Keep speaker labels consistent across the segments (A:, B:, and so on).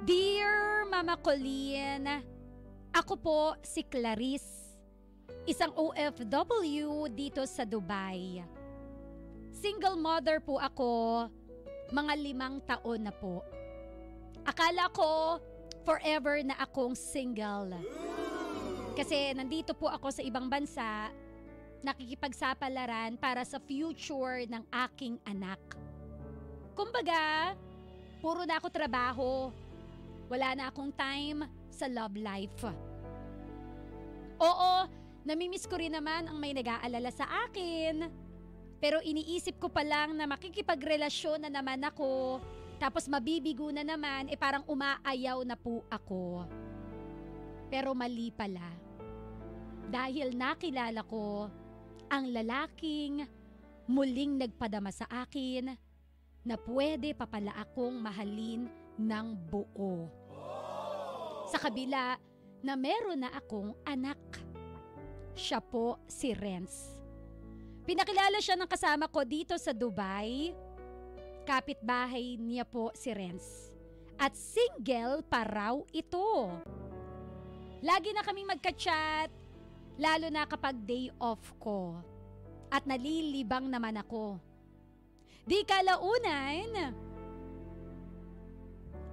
A: Dear Mama Colleen, ako po si Clarice, isang OFW dito sa Dubai. Single mother po ako, mga 5 taon na po. Akala ko forever na akong single. Kasi nandito po ako sa ibang bansa, nakikipagsapalaran para sa future ng aking anak. Kumbaga, puro na ako trabaho. Wala na akong time sa love life. Oo, namimiss ko rin naman ang may nag-aalala sa akin. Pero iniisip ko pa lang na makikipagrelasyon na naman ako, tapos mabibigo na naman, parang umaayaw na po ako. Pero mali pala. Dahil nakilala ko ang lalaking muling nagpadama sa akin na pwede pa pala akong mahalin ng buo. Sa kabila na meron na akong anak. Siya po si Renz. Pinakilala siya ng kasama ko dito sa Dubai. Kapitbahay niya po si Renz. At single pa raw ito. Lagi na kaming magka-chat, lalo na kapag day off ko. At nalilibang naman ako. Di kalaunan,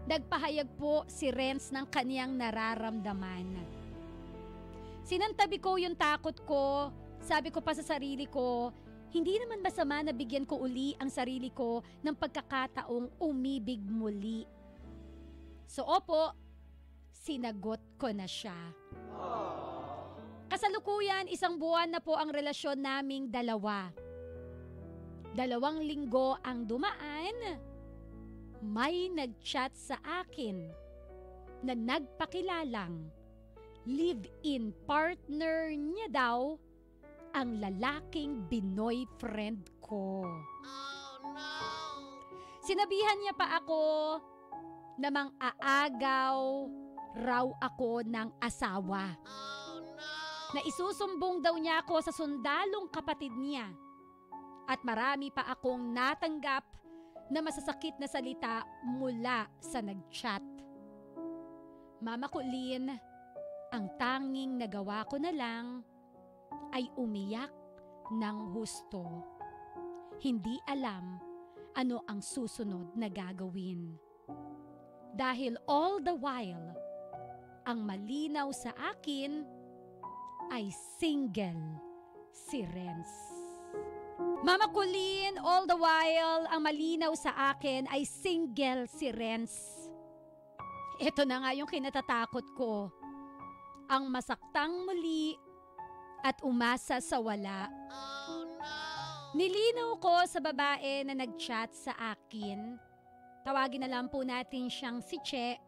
A: nagpahayag po si Renz ng kaniyang nararamdaman. Sinantabi ko yung takot ko, sabi ko pa sa sarili ko, hindi naman masama na bigyan ko uli ang sarili ko ng pagkakataong umibig muli. So opo, sinagot ko na siya. Kasalukuyan, 1 buwan na po ang relasyon naming dalawa. 2 linggo ang dumaan. May nag-chat sa akin na nagpakilalang live-in partner niya daw ang lalaking Binoy friend ko. Oh no! Sinabihan niya pa ako na mang-aagaw raw ako ng asawa. Oh no! Na isusumbong daw niya ako sa sundalong kapatid niya. At marami pa akong natanggap na masasakit na salita mula sa nag-chat. Mama Colleen, ang tanging nagawa ko na lang ay umiyak ng husto. Hindi alam ano ang susunod na gagawin. Dahil all the while, ang malinaw sa akin ay single si Renz. Mama Colleen, all the while, ang malinaw sa akin ay single si Renz. Ito na nga yung kinatatakot ko. Ang masaktang muli at umasa sa wala. Oh no! Nilinaw ko sa babae na nag-chat sa akin. Tawagin na lang po natin siyang si Che.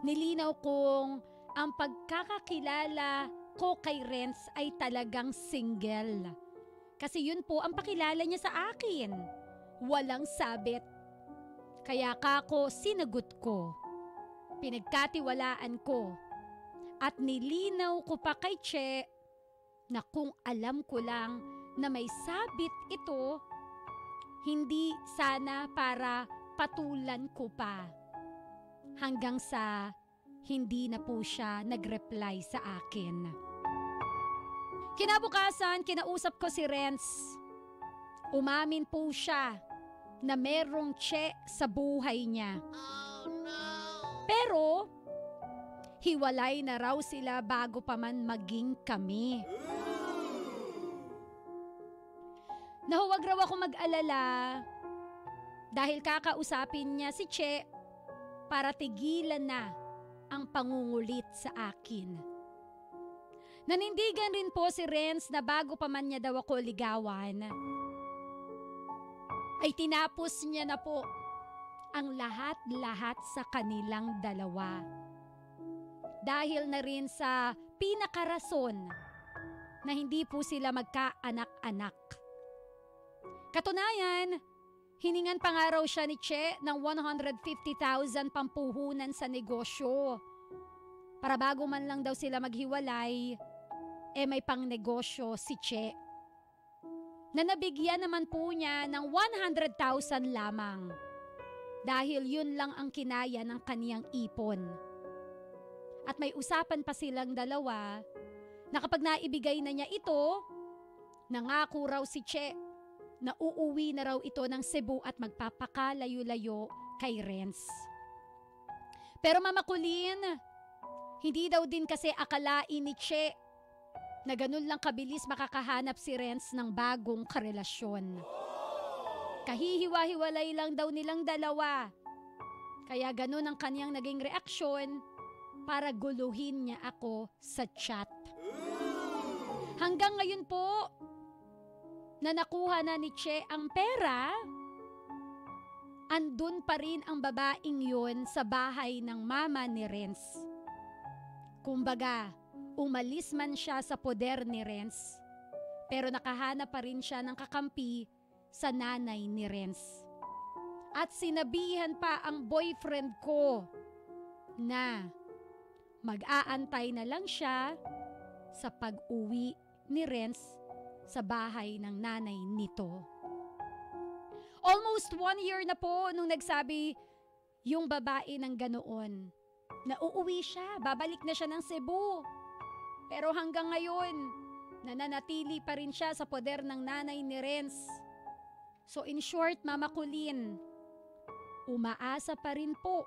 A: Nilinaw kong ang pagkakakilala ko kay Renz ay talagang single. Kasi yun po ang pakilala niya sa akin. Walang sabit. Kaya kako sinagot ko. Pinagkatiwalaan ko. At nilinaw ko pa kay Che na kung alam ko lang na may sabit ito, hindi sana para patulan ko pa. Hanggang sa hindi na po siya nag-reply sa akin. Kinabukasan, kinausap ko si Renz. Umamin po siya na merong Che sa buhay niya. Oh no! Pero, hiwalay na raw sila bago pa man maging kami. Nahuwag raw ako mag-alala dahil kakausapin niya si Che para tigilan na ang pangungulit sa akin. Nanindigan rin po si Renz na bago pa man niya daw ako ligawan, ay tinapos niya na po ang lahat-lahat sa kanilang dalawa. Dahil na rin sa pinakarason na hindi po sila magkaanak-anak. Katunayan, hiningan pa nga raw siya ni Che ng 150,000 pampuhunan sa negosyo. Para bago man lang daw sila maghiwalay, may pangnegosyo si Che. Na nabigyan naman po niya ng 100,000 lamang. dahil yun lang ang kinaya ng kaniyang ipon. At may usapan pa silang dalawa na kapag naibigay na niya ito, nangako raw si Che na uuwi na raw ito ng Cebu at magpapakalayo-layo kay Renz. Pero Mama Colleen, hindi daw din kasi akalain ni Che na ganun lang kabilis makakahanap si Renz ng bagong karelasyon. Kahihiwa-hiwalay lang daw nilang dalawa. Kaya ganun ang kaniyang naging reaksyon para guluhin niya ako sa chat. Hanggang ngayon po, na nakuha na ni Che ang pera, andun pa rin ang babaeng yun sa bahay ng mama ni Renz. Kumbaga, umalis man siya sa poder ni Renz, pero nakahanap pa rin siya ng kakampi sa nanay ni Renz. At sinabihan pa ang boyfriend ko na mag-aantay na lang siya sa pag-uwi ni Renz sa bahay ng nanay nito. Almost 1 year na po nung nagsabi yung babae ng ganoon na uuwi siya, babalik na siya ng Cebu. Pero hanggang ngayon, nananatili pa rin siya sa poder ng nanay ni Renz. So in short, Mama Colleen, umaasa pa rin po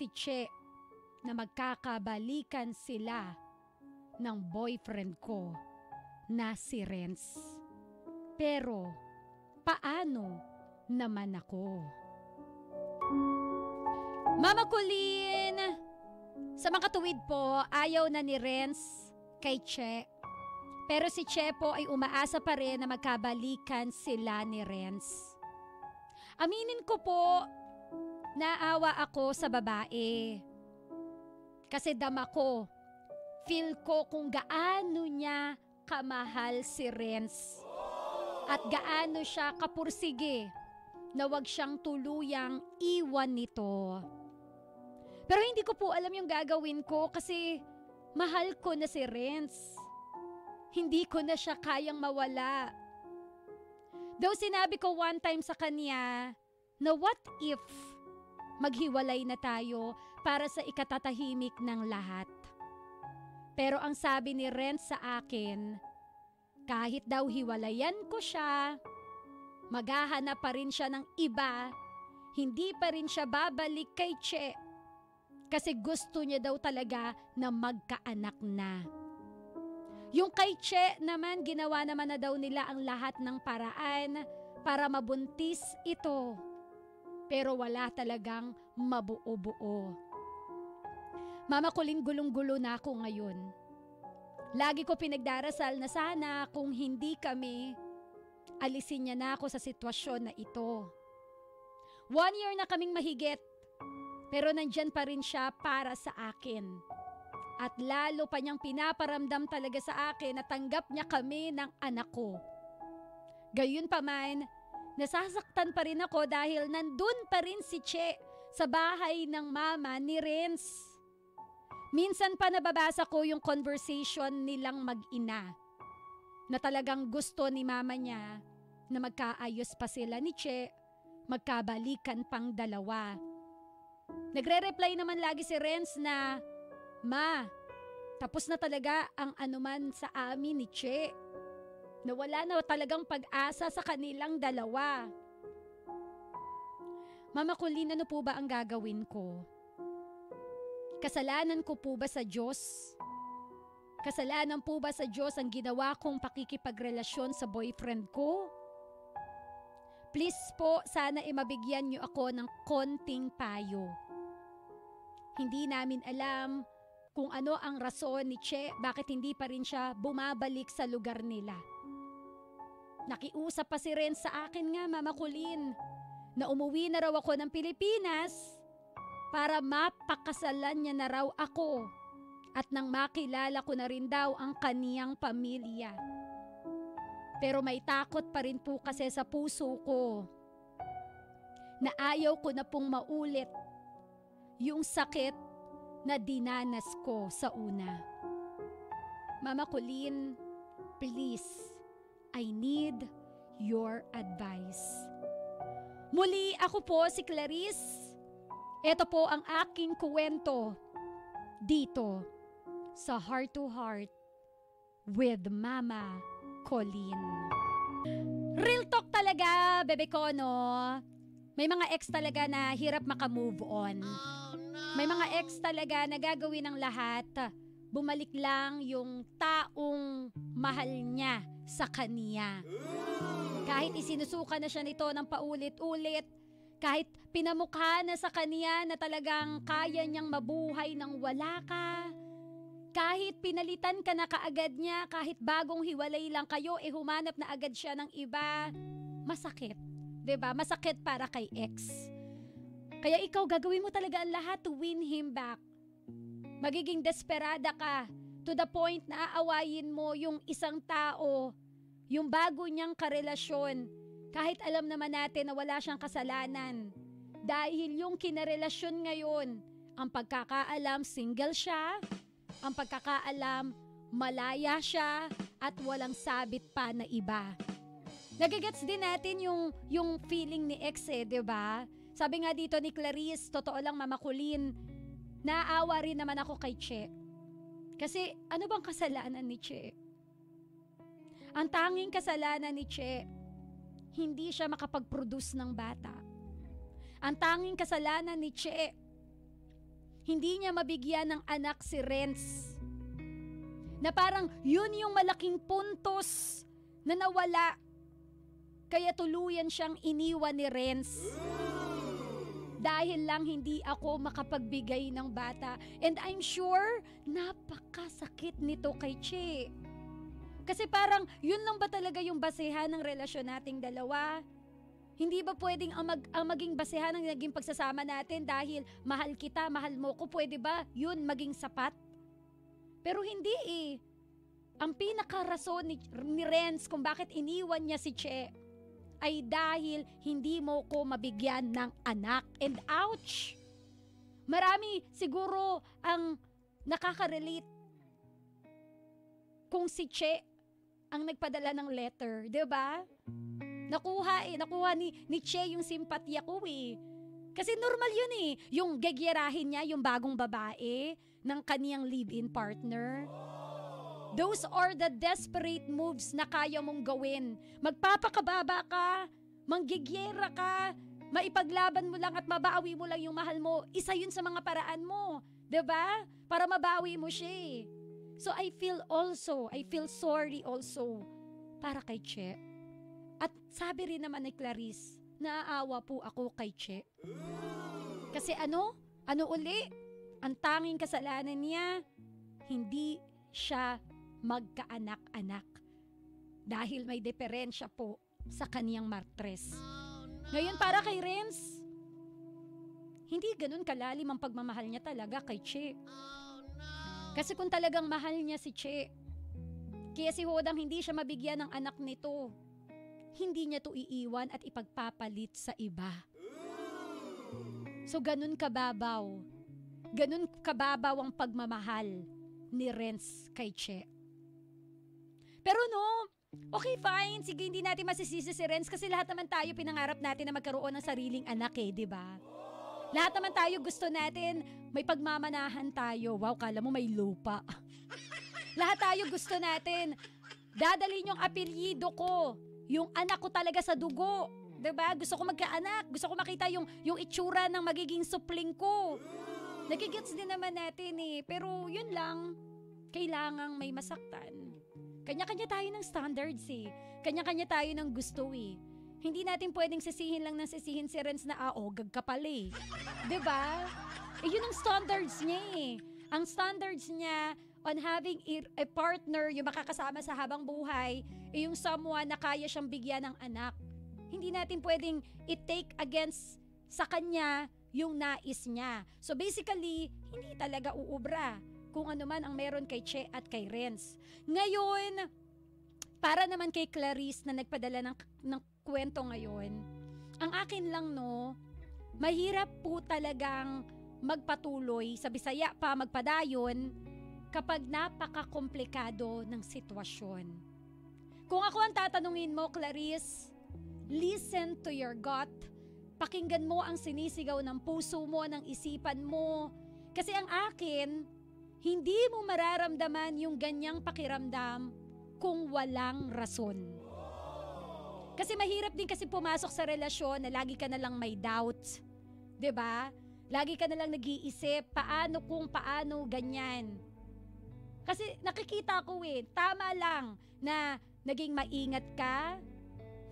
A: si Che na magkakabalikan sila ng boyfriend ko na si Renz. Pero paano naman ako? Mama Colleen, sa makatuwid po, ayaw na ni Renz kay Che. Pero si Che po ay umaasa pa rin na magkabalikan sila ni Renz. Aminin ko po, naawa ako sa babae. Kasi dama ko, feel ko kung gaano niya kamahal si Renz. At gaano siya kapursige na wag siyang tuluyang iwan nito. Pero hindi ko po alam yung gagawin ko kasi mahal ko na si Renz. Hindi ko na siya kayang mawala. Daw sinabi ko one time sa kanya na what if maghiwalay na tayo para sa ikatatahimik ng lahat. Pero ang sabi ni Renz sa akin, kahit daw hiwalayan ko siya, maghahanap pa rin siya ng iba, hindi pa rin siya babalik kay Che kasi gusto niya daw talaga na magkaanak na. Yung kay Che naman, ginawa naman na daw nila ang lahat ng paraan para mabuntis ito. Pero wala talagang mabuo-buo. Mama Colleen, gulong-gulo na ako ngayon. Lagi ko pinagdarasal na sana kung hindi kami, alisin niya na ako sa sitwasyon na ito. 1 year na kaming mahigit, pero nandyan pa rin siya para sa akin. At lalo pa niyang pinaparamdam talaga sa akin na tanggap niya kami ng anak ko. Gayunpaman, nasasaktan pa rin ako dahil nandun pa rin si Che sa bahay ng mama ni Renz. Minsan pa nababasa ko yung conversation nilang mag-ina na talagang gusto ni mama niya na magkaayos pa sila ni Che, magkabalikan pang dalawa. Nagre-reply naman lagi si Renz na, "Ma, tapos na talaga ang anuman sa amin ni Che. Nawala na talagang pag-asa sa kanilang dalawa." Mama Colleen, ano po ba ang gagawin ko? Kasalanan ko po ba sa Diyos? Kasalanan po ba sa Diyos ang ginawa kong pakikipagrelasyon sa boyfriend ko? Please po, sana mabigyan niyo ako ng konting payo. Hindi namin alam kung ano ang rason ni Che bakit hindi pa rin siya bumabalik sa lugar nila. Nakiusap pa si Renz sa akin nga, Mama Colleen, na umuwi na raw ako ng Pilipinas para mapakasalan niya na raw ako at nang makilala ko na rin daw ang kaniyang pamilya. Pero may takot pa rin po kasi sa puso ko na ayaw ko na pong maulit yung sakit na dinanas ko sa una. Mama Colleen, please, I need your advice. Muli, ako po si Clarice. Ito po ang aking kwento dito sa Heart to Heart with Mama Colleen. Real talk talaga, bebe ko, no? May mga ex talaga na hirap makamove on. May mga ex talaga na gagawin ng lahat. Bumalik lang yung taong mahal niya sa kaniya. Kahit isinusuka na siya nito ng paulit-ulit, kahit pinamukha na sa kaniya na talagang kaya niyang mabuhay nang wala ka, kahit pinalitan ka na kaagad niya, kahit bagong hiwalay lang kayo, humanap na agad siya ng iba, masakit. 'Di ba? Masakit para kay ex. Kaya ikaw gagawin mo talaga ang lahat to win him back. Magiging desperada ka to the point na aawayin mo yung isang tao, yung bago niyang karelasyon, kahit alam naman natin na wala siyang kasalanan. Dahil yung kinarelasyon ngayon, ang pagkakaalam single siya, ang pagkakaalam malaya siya, at walang sabit pa na iba. Nagigets din natin yung feeling ni ex, 'di ba? Sabi nga dito ni Clarice, totoo lang, Mama Colleen, naawa rin naman ako kay Che. Kasi ano bang kasalanan ni Che? Ang tanging kasalanan ni Che, hindi siya makapag-produce ng bata. Ang tanging kasalanan ni Che, hindi niya mabigyan ng anak si Renz. Na parang yun yung malaking puntos na nawala. Kaya tuluyan siyang iniwan ni Renz. Dahil lang hindi ako makapagbigay ng bata. And I'm sure, napakasakit nito kay Che. Kasi parang, yun lang ba talaga yung basehan ng relasyon nating dalawa? Hindi ba pwedeng ang maging basehan ng naging pagsasama natin dahil mahal kita, mahal mo ko, pwede ba yun maging sapat? Pero hindi eh. Ang pinakarason ni Renz kung bakit iniwan niya si Che ay dahil hindi mo ko mabigyan ng anak. And ouch! Marami siguro ang nakaka-relate kung si Che ang nagpadala ng letter, 'di ba? Nakuha ni Che yung simpatya ko eh. Kasi normal yun eh, yung gegyerahin niya yung bagong babae ng kaniyang live-in partner. Those are the desperate moves na kaya mong gawin. Magpapakababa ka, manggigyera ka, maipaglaban mo lang at mabawi mo lang yung mahal mo. Isa yun sa mga paraan mo, 'di ba? Para mabawi mo siya eh. So I feel sorry also para kay Che. At sabi rin naman ni Clarice, naaawa po ako kay Che. Kasi ano uli? Ang tanging kasalanan niya, hindi siya magkaanak-anak dahil may diferensya po sa kaniyang martres. Ngayon para kay Renz, hindi ganun kalalim ang pagmamahal niya talaga kay Che. Kasi kung talagang mahal niya si Che, kaya si Hodang hindi siya mabigyan ng anak nito, hindi niya to iiwan at ipagpapalit sa iba. So ganun kababaw ang pagmamahal ni Renz kay Che. Pero no, okay fine, sige, hindi natin masisisi si Renz kasi lahat naman tayo pinangarap natin na magkaroon ng sariling anak eh, di ba? Lahat naman tayo gusto natin, may pagmamanahan tayo. Wow, kala mo may lupa. Lahat tayo gusto natin, dadalhin yung apelyido ko, yung anak ko talaga sa dugo. Diba? Gusto ko magkaanak, gusto ko makita yung itsura ng magiging supling ko. Nagigets din naman natin eh, pero yun lang, kailangang may masaktan. Kanya-kanya tayo ng standards eh. Kanya-kanya tayo ng gusto eh. Hindi natin pwedeng sisihin lang ng sisihin si Renz na gag ka pala eh. Diba? Yun ang standards niya eh. Ang standards niya on having a partner, yung makakasama sa habang buhay, yung someone na kaya siyang bigyan ng anak. Hindi natin pwedeng i-take against sa kanya yung nais niya. So basically, hindi talaga uubra kung ano man ang meron kay Che at kay Renz. Ngayon, para naman kay Clarice na nagpadala ng kwento ngayon, ang akin lang no, mahirap po talagang magpatuloy, sa Bisaya pa magpadayon, kapag napaka-komplikado ng sitwasyon. Kung ako ang tatanungin mo, Clarice, listen to your gut, Pakinggan mo ang sinisigaw ng puso mo, ng isipan mo. Kasi ang akin, hindi mo mararamdaman yung ganyang pakiramdam kung walang rason. Kasi mahirap din kasi pumasok sa relasyon na lagi ka na lang may doubt. 'Di ba? Lagi ka na lang nag-iisip, paano kung paano ganyan. Kasi nakikita ko tama lang na naging maingat ka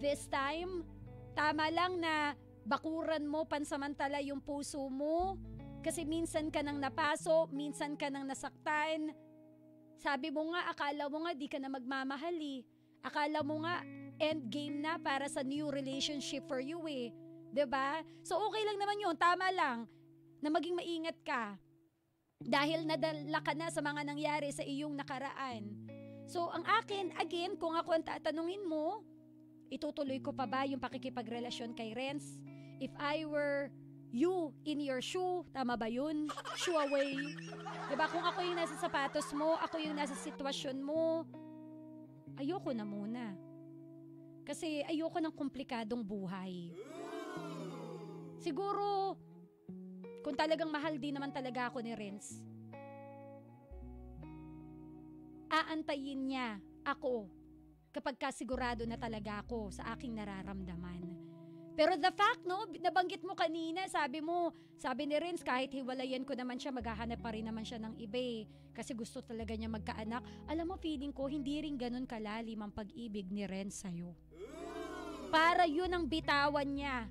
A: this time. Tama lang na bakuran mo pansamantala yung puso mo. Kasi minsan ka nang napaso, minsan ka nang nasaktan. Sabi mo nga, akala mo nga di ka na magmamahali. Akala mo nga, endgame na para sa new relationship for you 'Di ba? So okay lang naman yun, tama lang na maging maingat ka. Dahil nadala ka na sa mga nangyari sa iyong nakaraan. So ang akin, again, kung ako ang tatanungin mo, itutuloy ko pa ba yung pakikipagrelasyon kay Renz? If I were you in your shoe, tama ba yun? Shoe away. Diba? Kung ako yung nasa sapatos mo, ako yung nasa sitwasyon mo, ayoko na muna. Kasi ayoko ng komplikadong buhay. Siguro, kung talagang mahal din naman talaga ako ni Renz, aantayin niya ako kapag kasigurado na talaga ako sa aking nararamdaman. Pero the fact, nabanggit mo kanina, sabi ni Renz, kahit hiwalayan ko naman siya, maghahanap pa rin naman siya ng iba kasi gusto talaga niya magkaanak. Alam mo, feeling ko, hindi rin ganun kalalim ang pag-ibig ni Renz sa'yo. Para yun ang bitawan niya.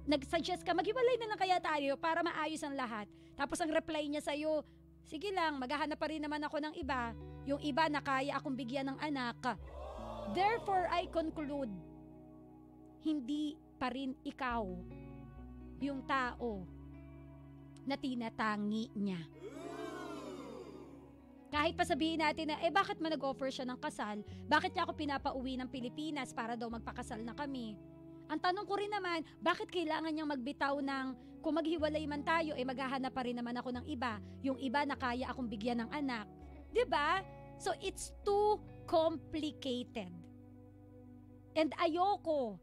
A: Nag-suggest ka, maghiwalay na lang kaya tayo para maayos ang lahat. Tapos ang reply niya sa'yo, sige lang, maghahanap pa rin naman ako ng iba. Yung iba na kaya akong bigyan ng anak. Therefore, I conclude, hindi pa rin ikaw yung tao na tinatangi niya. Kahit pa sabihin natin na, bakit man nag-offer siya ng kasal? Bakit niya ako pinapauwi ng Pilipinas para daw magpakasal na kami? Ang tanong ko rin naman, bakit kailangan niyang magbitaw ng, kung maghiwalay man tayo, maghahanap pa rin naman ako ng iba. Yung iba na kaya akong bigyan ng anak. 'Di ba? So it's too complicated. And ayoko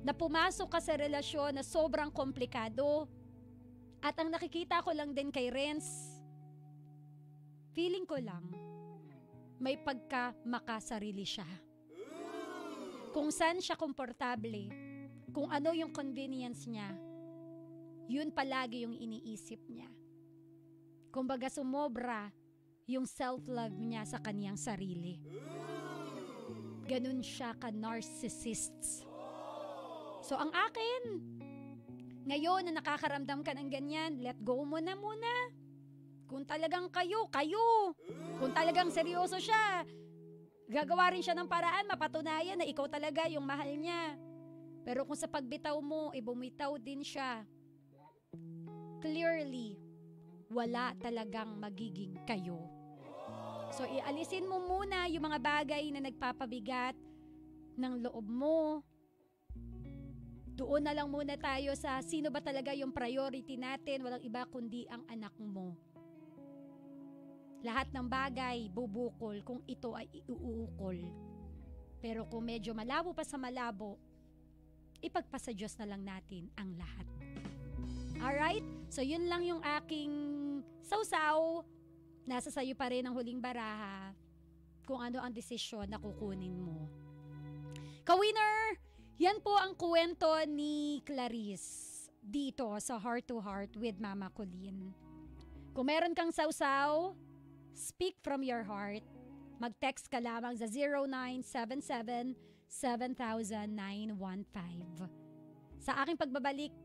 A: na pumasok ka sa relasyon na sobrang komplikado. At ang nakikita ko lang din kay Renz, feeling ko lang, may pagka-makasarili siya. Kung saan siya komportable, kung ano yung convenience niya, yun palagi yung iniisip niya. Kumbaga sumobra yung self-love niya sa kaniyang sarili. Ganun siya ka-narcissist. So ang akin, ngayon na nakakaramdam ka ng ganyan, let go mo na muna. Kung talagang kayo. Kung talagang seryoso siya, gagawa rin siya ng paraan, mapatunayan na ikaw talaga yung mahal niya. Pero kung sa pagbitaw mo, bumitaw din siya, clearly, wala talagang magiging kayo. So ialisin mo muna yung mga bagay na nagpapabigat ng loob mo. Doon na lang muna tayo sa sino ba talaga yung priority natin, walang iba kundi ang anak mo. Lahat ng bagay bubukol kung ito ay iuukol. Pero kung medyo malabo pa sa malabo, ipagpasa Diyos na lang natin ang lahat. Alright? So yun lang yung aking sausaw. Nasa sayo pa rin ang huling baraha kung ano ang desisyon na kukunin mo. Ka-winner! Yan po ang kwento ni Clarice dito sa Heart to Heart with Mama Colleen. Kung meron kang sausaw, speak from your heart. Mag-text ka lamang sa 0977-7000-915. Sa aking pagbabalik,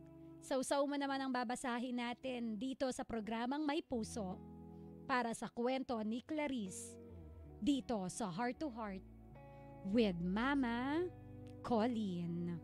A: sausaw mo naman ang babasahin natin dito sa programang May Puso para sa kwento ni Clarice dito sa Heart to Heart with Mama Colleen.